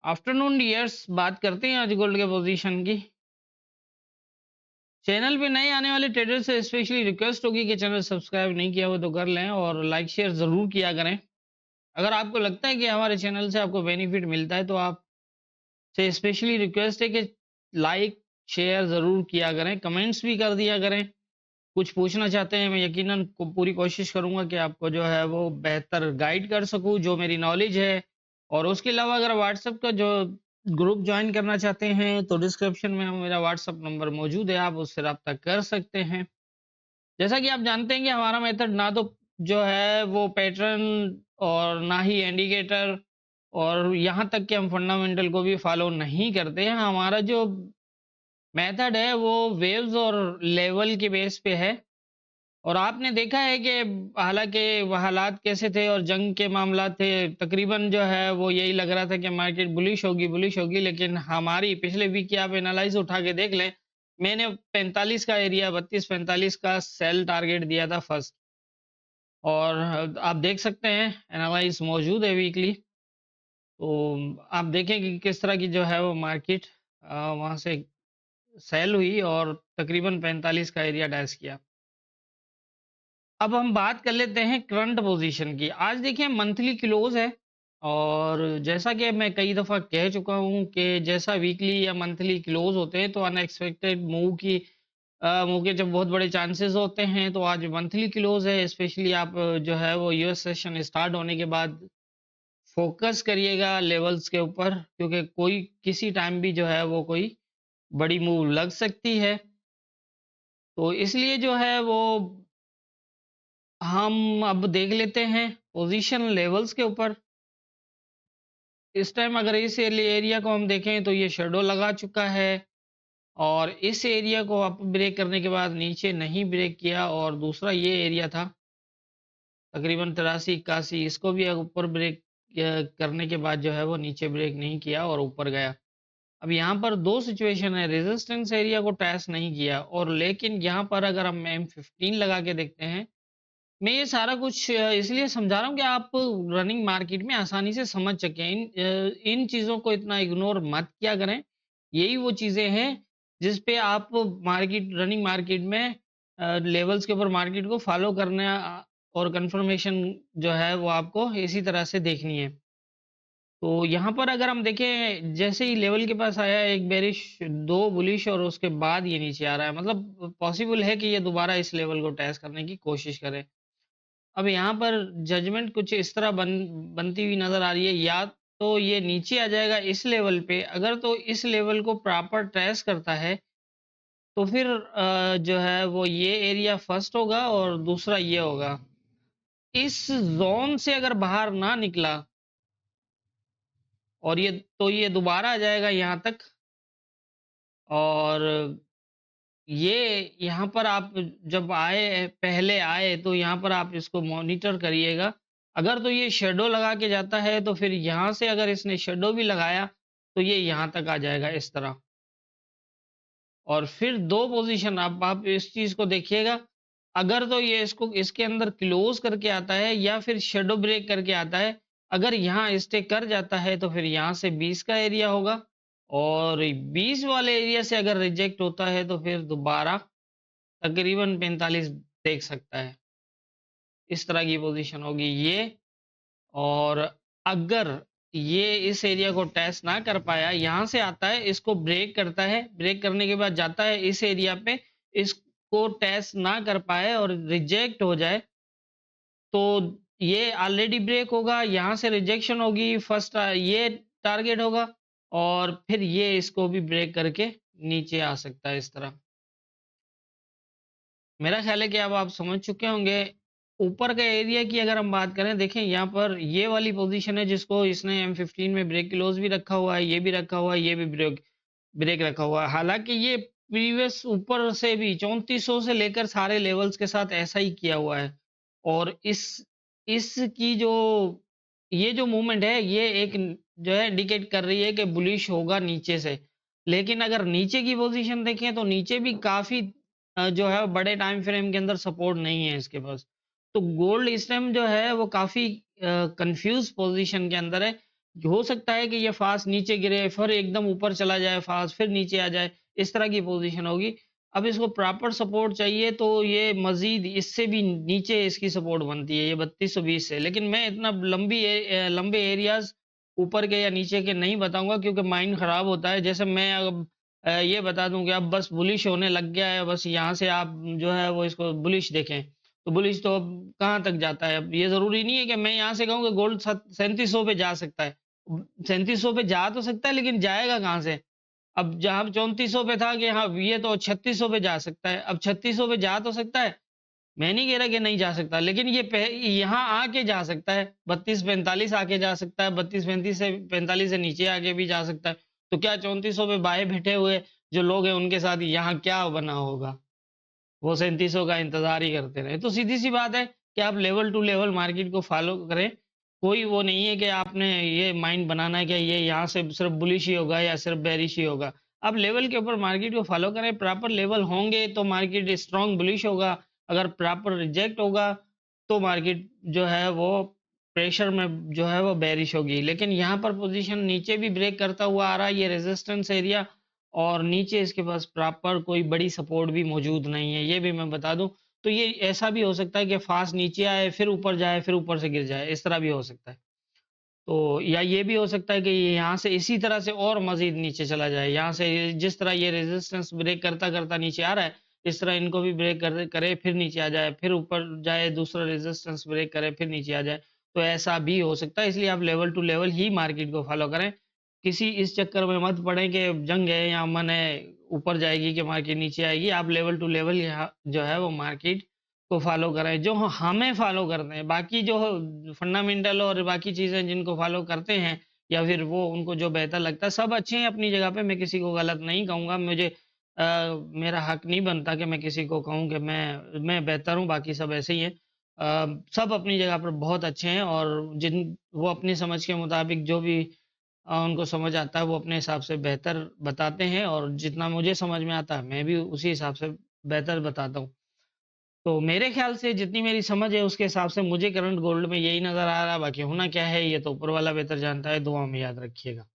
Afternoon dears, बात करते हैं आज गोल्ड के पोजीशन की। चैनल पे नए आने वाले ट्रेडर से स्पेशली रिक्वेस्ट होगी कि चैनल सब्सक्राइब नहीं किया हो तो कर लें और लाइक शेयर ज़रूर किया करें। अगर आपको लगता है कि हमारे चैनल से आपको बेनिफिट मिलता है तो आप से स्पेशली रिक्वेस्ट है कि लाइक शेयर ज़रूर किया करें, कमेंट्स भी कर दिया करें। कुछ पूछना चाहते हैं, मैं यकीनन पूरी कोशिश करूंगा कि आपको जो है वो बेहतर गाइड कर सकूं जो मेरी नॉलेज है। और उसके अलावा अगर व्हाट्सएप का जो ग्रुप ज्वाइन करना चाहते हैं तो डिस्क्रिप्शन में मेरा व्हाट्सएप नंबर मौजूद है, आप उससे रब्ता कर सकते हैं। जैसा कि आप जानते हैं कि हमारा मेथड ना तो जो है वो पैटर्न और ना ही इंडिकेटर और यहाँ तक कि हम फंडामेंटल को भी फॉलो नहीं करते हैं। हमारा जो मेथड है वो वेव्स और लेवल के बेस पे है। और आपने देखा है कि हालाँकि वो हालात कैसे थे और जंग के मामलात थे, तकरीबन जो है वो यही लग रहा था कि मार्केट बुलिश होगी, लेकिन हमारी पिछले वीक की आप एनालाइज़ उठा के देख लें, मैंने 45 का एरिया 32-45 का सेल टारगेट दिया था फर्स्ट। और आप देख सकते हैं एनालाइज़ मौजूद है वीकली। तो आप देखें कि किस तरह की जो है वो मार्केट वहाँ से सेल हुई और तकरीबन 45 का एरिया डैश किया। अब हम बात कर लेते हैं करंट पोजीशन की। आज देखिए मंथली क्लोज है और जैसा कि मैं कई दफ़ा कह चुका हूँ कि जैसा वीकली या मंथली क्लोज होते हैं तो अनएक्सपेक्टेड मूव के जब बहुत बड़े चांसेस होते हैं, तो आज मंथली क्लोज है। स्पेशली आप जो है वो यूएस सेशन स्टार्ट होने के बाद फोकस करिएगा लेवल्स के ऊपर, क्योंकि कोई किसी टाइम भी जो है वो कोई बड़ी मूव लग सकती है। तो इसलिए जो है वो हम अब देख लेते हैं पोजीशन लेवल्स के ऊपर। इस टाइम अगर इस एरिया को हम देखें तो ये शेडो लगा चुका है और इस एरिया को अप ब्रेक करने के बाद नीचे नहीं ब्रेक किया, और दूसरा ये एरिया था तकरीबन 83-81, इसको भी ऊपर ब्रेक करने के बाद जो है वो नीचे ब्रेक नहीं किया और ऊपर गया। अब यहाँ पर दो सिचुएशन है, रेजिस्टेंस एरिया को टेस्ट नहीं किया, और लेकिन यहाँ पर अगर हम M15 लगा के देखते हैं। मैं ये सारा कुछ इसलिए समझा रहा हूँ कि आप रनिंग मार्केट में आसानी से समझ सकें। इन चीज़ों को इतना इग्नोर मत किया करें। यही वो चीज़ें हैं जिस पे आप रनिंग मार्केट में लेवल्स के ऊपर मार्केट को फॉलो करना और कंफर्मेशन जो है वो आपको इसी तरह से देखनी है। तो यहाँ पर अगर हम देखें, जैसे ही लेवल के पास आया एक बेरिश, 2 बुलिश और उसके बाद ये नीचे आ रहा है, मतलब पॉसिबल है कि ये दोबारा इस लेवल को टेस्ट करने की कोशिश करे। अब यहाँ पर जजमेंट कुछ इस तरह बनती हुई नज़र आ रही है, या तो ये नीचे आ जाएगा इस लेवल पे, अगर तो इस लेवल को प्रॉपर ट्रेस करता है तो फिर जो है वो ये एरिया फर्स्ट होगा और दूसरा ये होगा। इस ज़ोन से अगर बाहर ना निकला और ये दोबारा आ जाएगा यहाँ तक, और ये यहाँ पर आप जब पहले आए तो यहाँ पर आप इसको मॉनिटर करिएगा। अगर तो ये शेडो लगा के जाता है तो फिर यहाँ से अगर इसने शेडो भी लगाया तो ये यहाँ तक आ जाएगा इस तरह। और फिर दो पोजीशन आप इस चीज़ को देखिएगा। अगर तो ये इसको इसके अंदर क्लोज करके आता है या फिर शेडो ब्रेक करके आता है। अगर यहाँ स्टे कर जाता है तो फिर यहाँ से 20 का एरिया होगा, और 20 वाले एरिया से अगर रिजेक्ट होता है तो फिर दोबारा तकरीबन 45 देख सकता है। इस तरह की पोजीशन होगी ये। और अगर ये इस एरिया को टेस्ट ना कर पाया, यहाँ से आता है, इसको ब्रेक करता है, ब्रेक करने के बाद जाता है इस एरिया पे, इसको टेस्ट ना कर पाए और रिजेक्ट हो जाए, तो ये ऑलरेडी ब्रेक होगा, यहाँ से रिजेक्शन होगी, फर्स्ट ये टारगेट होगा और फिर ये इसको भी ब्रेक करके नीचे आ सकता है इस तरह। मेरा ख्याल है कि अब आप समझ चुके होंगे। ऊपर का एरिया की अगर हम बात करें, देखें यहाँ पर ये वाली पोजीशन है जिसको इसने M15 में ब्रेक क्लोज भी रखा हुआ है, ये भी रखा हुआ है, ये भी ब्रेक ब्रेक रखा हुआ है। हालांकि ये प्रीवियस ऊपर से भी 3400 से लेकर सारे लेवल्स के साथ ऐसा ही किया हुआ है। और इसकी जो ये जो मूवमेंट है ये एक जो है इंडिकेट कर रही है कि बुलिश होगा नीचे से। लेकिन अगर नीचे की पोजीशन देखें तो नीचे भी काफी जो है बड़े टाइम फ्रेम के अंदर सपोर्ट नहीं है इसके पास। तो गोल्ड इस टाइम जो है वो काफी कंफ्यूज पोजीशन के अंदर है। हो सकता है कि ये फास्ट नीचे गिरे, फिर एकदम ऊपर चला जाए फास्ट, फिर नीचे आ जाए, इस तरह की पोज़ीशन होगी। अब इसको प्रॉपर सपोर्ट चाहिए तो ये मज़ीद इससे भी नीचे इसकी सपोर्ट बनती है, ये 3220 से। लेकिन मैं इतना लंबे एरियाज़ ऊपर के या नीचे के नहीं बताऊँगा क्योंकि माइंड ख़राब होता है। जैसे मैं अब ये बता दूँ कि अब बस बुलिश होने लग गया है, बस यहाँ से आप जो है वो इसको बुलिश देखें। तो बुलिश तो अब कहाँ तक जाता है? अब ये ज़रूरी नहीं है कि मैं यहाँ से कहूँ कि गोल्ड 3700 पे जा सकता है। 3700 पे जा तो सकता है लेकिन जाएगा कहाँ से? अब जहाँ 3400 पे था कि हाँ, ये तो 3600 पे जा सकता है। अब 3600 पे जा तो सकता है, मैं नहीं कह रहा कि नहीं जा सकता, लेकिन ये यहाँ आके जा सकता है, 32-45 आके जा सकता है, 32-35 से 45 से नीचे आके भी जा सकता है। तो क्या 3400 पे बाएँ बैठे हुए जो लोग हैं उनके साथ यहाँ क्या बना होगा? वो 3700 का इंतज़ार ही करते रहे। तो सीधी-सी बात है कि आप लेवल टू लेवल मार्केट को फ़ॉलो करें। कोई वो नहीं है कि आपने ये माइंड बनाना है कि ये यहाँ से सिर्फ़ बुलिश ही होगा या सिर्फ़ बेयरिश ही होगा। आप लेवल के ऊपर मार्केट को फ़ॉलो करें, प्रॉपर लेवल होंगे तो मार्केट स्ट्रॉन्ग बुलिश होगा। अगर प्रॉपर रिजेक्ट होगा तो मार्केट जो है वो प्रेशर में जो है वो बेयरिश होगी। लेकिन यहाँ पर पोज़ीशन नीचे भी ब्रेक करता हुआ आ रहा है, ये रेज़िस्टेंस एरिया और नीचे इसके पास प्रॉपर कोई बड़ी सपोर्ट भी मौजूद नहीं है, ये भी मैं बता दूँ। तो ये ऐसा भी हो सकता है कि फ़ास्ट नीचे आए, फिर ऊपर जाए, फिर ऊपर से गिर जाए, इस तरह भी हो सकता है। तो या ये भी हो सकता है कि ये यहाँ से इसी तरह से और मज़ीद नीचे चला जाए। यहाँ से जिस तरह ये रेज़िस्टेंस ब्रेक करता-करता नीचे आ रहा है, इस तरह इनको भी ब्रेक करे, फिर नीचे आ जाए, फिर ऊपर जाए, दूसरा रेज़िस्टेंस ब्रेक करे, फिर नीचे आ जाए। तो ऐसा भी हो सकता है, इसलिए आप लेवल टू लेवल ही मार्केट को फ़ॉलो करें। किसी इस चक्कर में मत पड़ें कि जंग है या अमन है, ऊपर जाएगी कि मार्केट नीचे आएगी। आप लेवल टू लेवल यहाँ जो है वो मार्केट को फ़ॉलो करें, जो हमें फ़ॉलो करते हैं। बाकी जो फंडामेंटल और बाकी चीज़ें जिनको फ़ॉलो करते हैं या फिर वो उनको जो बेहतर लगता है, सब अच्छे हैं अपनी जगह पे, मैं किसी को गलत नहीं कहूँगा। अ, मेरा हक नहीं बनता कि मैं किसी को कहूँ कि मैं बेहतर हूँ, बाकी सब ऐसे ही हैं। सब अपनी जगह पर बहुत अच्छे हैं और वो अपनी समझ के मुताबिक जो भी उनको समझ आता है, वो अपने हिसाब से बेहतर बताते हैं और जितना मुझे समझ में आता है, मैं भी उसी हिसाब से बेहतर बताता हूँ। तो मेरे ख़्याल से जितनी मेरी समझ है उसके हिसाब से मुझे करंट गोल्ड में यही नज़र आ रहा है, बाकी होना क्या है ये तो ऊपर वाला बेहतर जानता है, दुआ में याद रखिएगा।